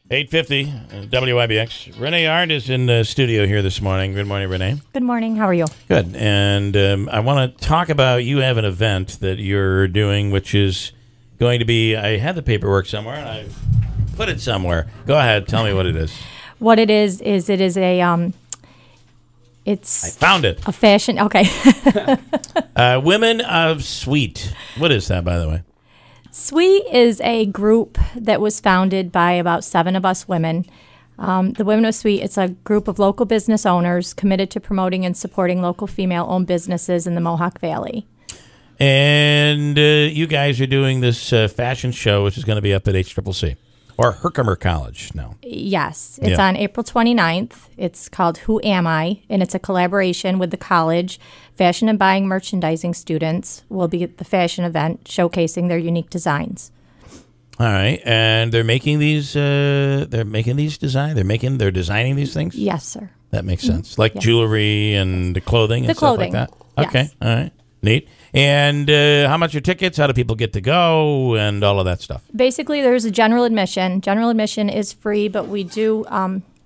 8:50, WIBX. Renee Art is in the studio here this morning. Good morning, Renee. Good morning. How are you? Good. And I want to talk about, you have an event that you're doing, which is going to be, I had the paperwork somewhere, and I put it somewhere. Go ahead. Tell me what it is. What it is it is a, it's... I found it. A fashion, okay. Women of Sweet. What is that, by the way? Sweet is a group that was founded by about 7 of us women. The Women of Sweet, it's a group of local business owners committed to promoting and supporting local female-owned businesses in the Mohawk Valley. And you guys are doing this fashion show, which is going to be up at HCCC, or Herkimer College now. Yes. It's on April 29th. It's called Who Am I? And it's a collaboration with the college. Fashion and buying merchandising students will be at the fashion event showcasing their unique designs. All right. And they're making these they're designing these things? Yes, sir. That makes sense. Like jewelry and the clothing and stuff like that? Okay. Yes. All right. Neat. And how much are tickets? How do people get to go? And all of that stuff. Basically, there's a general admission. General admission is free, but we do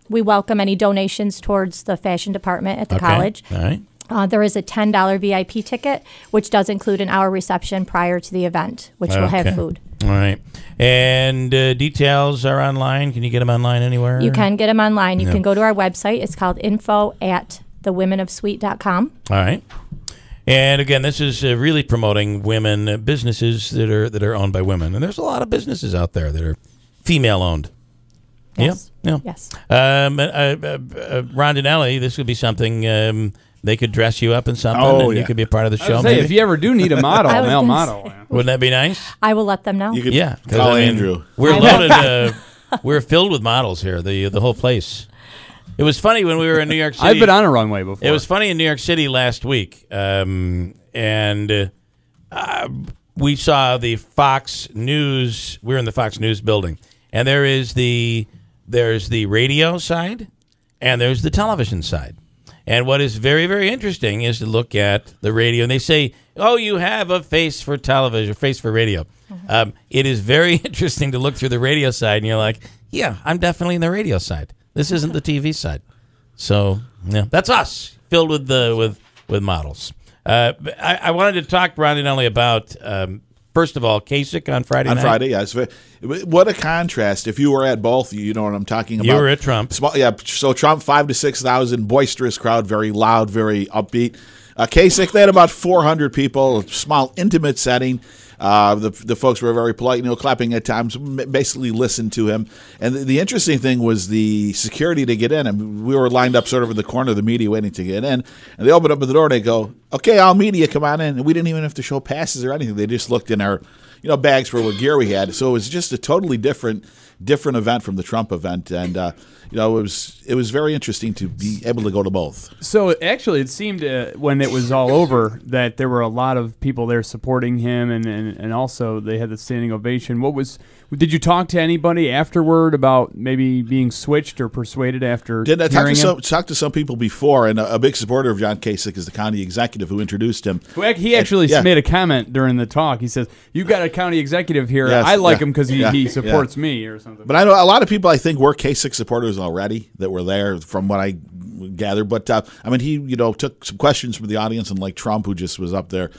we welcome any donations towards the fashion department at the college. All right. There is a $10 VIP ticket, which does include an hour reception prior to the event, which will have food. All right. And details are online. Can you get them online anywhere? You can get them online. You can go to our website. It's called info@thewomenofsweet.com. All right. And again, this is really promoting women businesses that are owned by women, and there's a lot of businesses out there that are female-owned. Yes. Yeah. Yes. Rondinelli, this would be something they could dress you up in something, and you could be a part of the show. Maybe if you ever do need a model, a male model, wouldn't that be nice? I will let them know. You could call Andrew. We're loaded. We're filled with models here. The whole place. It was funny when we were in New York City. I've been on a runway before. It was funny in New York City last week, and we saw the Fox News. We're in the Fox News building, and there's the radio side, and there's the television side. And what is very, very interesting is to look at the radio, and they say, "Oh, you have a face for television, a face for radio." It is very interesting to look through the radio side, and you're like, "Yeah, I'm definitely in the radio side. This isn't the TV side." So, yeah, that's us, filled with models. I wanted to talk, Rondinelli, about, first of all, Kasich on Friday night. On Friday, yes. What a contrast. If you were at both, you know what I'm talking about. You were at Trump. So Trump, 5,000 to 6,000, boisterous crowd, very loud, very upbeat. Kasich, they had about 400 people, a small, intimate setting. The folks were very polite, clapping at times, basically listened to him. And the interesting thing was the security to get in. And we were lined up sort of in the corner of the media waiting to get in. And they opened up the door and they go, "Okay, all media, come on in." And we didn't even have to show passes or anything. They just looked in our bags for what gear we had. So it was just a totally different event from the Trump event. And it was very interesting to be able to go to both. So actually, it seemed when it was all over that there were a lot of people there supporting him, and also they had the standing ovation. Did you talk to anybody afterward about maybe being switched or persuaded after? Did I talk to some people before? And a big supporter of John Kasich is the county executive who introduced him. He actually made a comment during the talk. He says, "You got a county executive here. Yes, I like him because he supports me," or something. But I know a lot of people, I think, were Kasich supporters already that were there, from what I gathered. But he took some questions from the audience, and like Trump, who just was up there,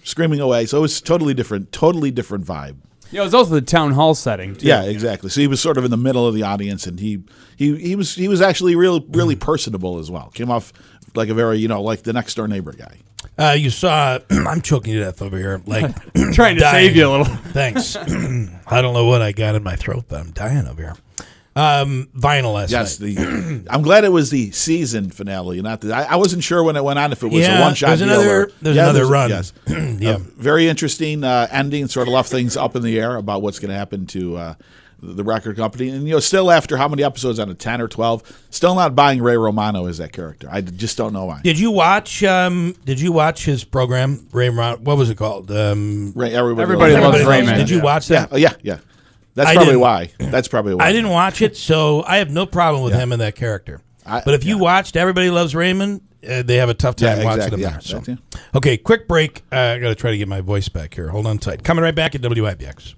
screaming away. So it was totally different vibe. Yeah, it was also the town hall setting too. Yeah, exactly. So he was sort of in the middle of the audience, and he was actually really personable as well. Came off like a very like the next door neighbor guy. You saw, I'm choking to death over here, like trying to save you a little. Thanks. I don't know what I got in my throat, but I'm dying over here. Vinyl last night. I'm glad it was the season finale, not I wasn't sure when it went on if it was a one-shot deal. There's another run. Yes. Yeah. Very interesting ending, sort of left things up in the air about what's going to happen to the record company. And, still after how many episodes on it, 10 or 12, still not buying Ray Romano as that character. I just don't know why. Did you watch his program, Ray Romano? What was it called? Everybody Loves Raymond. Did you watch that? Yeah. That's probably why. I didn't watch it, so I have no problem with him and that character. But if you watched Everybody Loves Raymond, they have a tough time watching him there. So. Okay, quick break. I got to try to get my voice back here. Hold on tight. Coming right back at WIBX.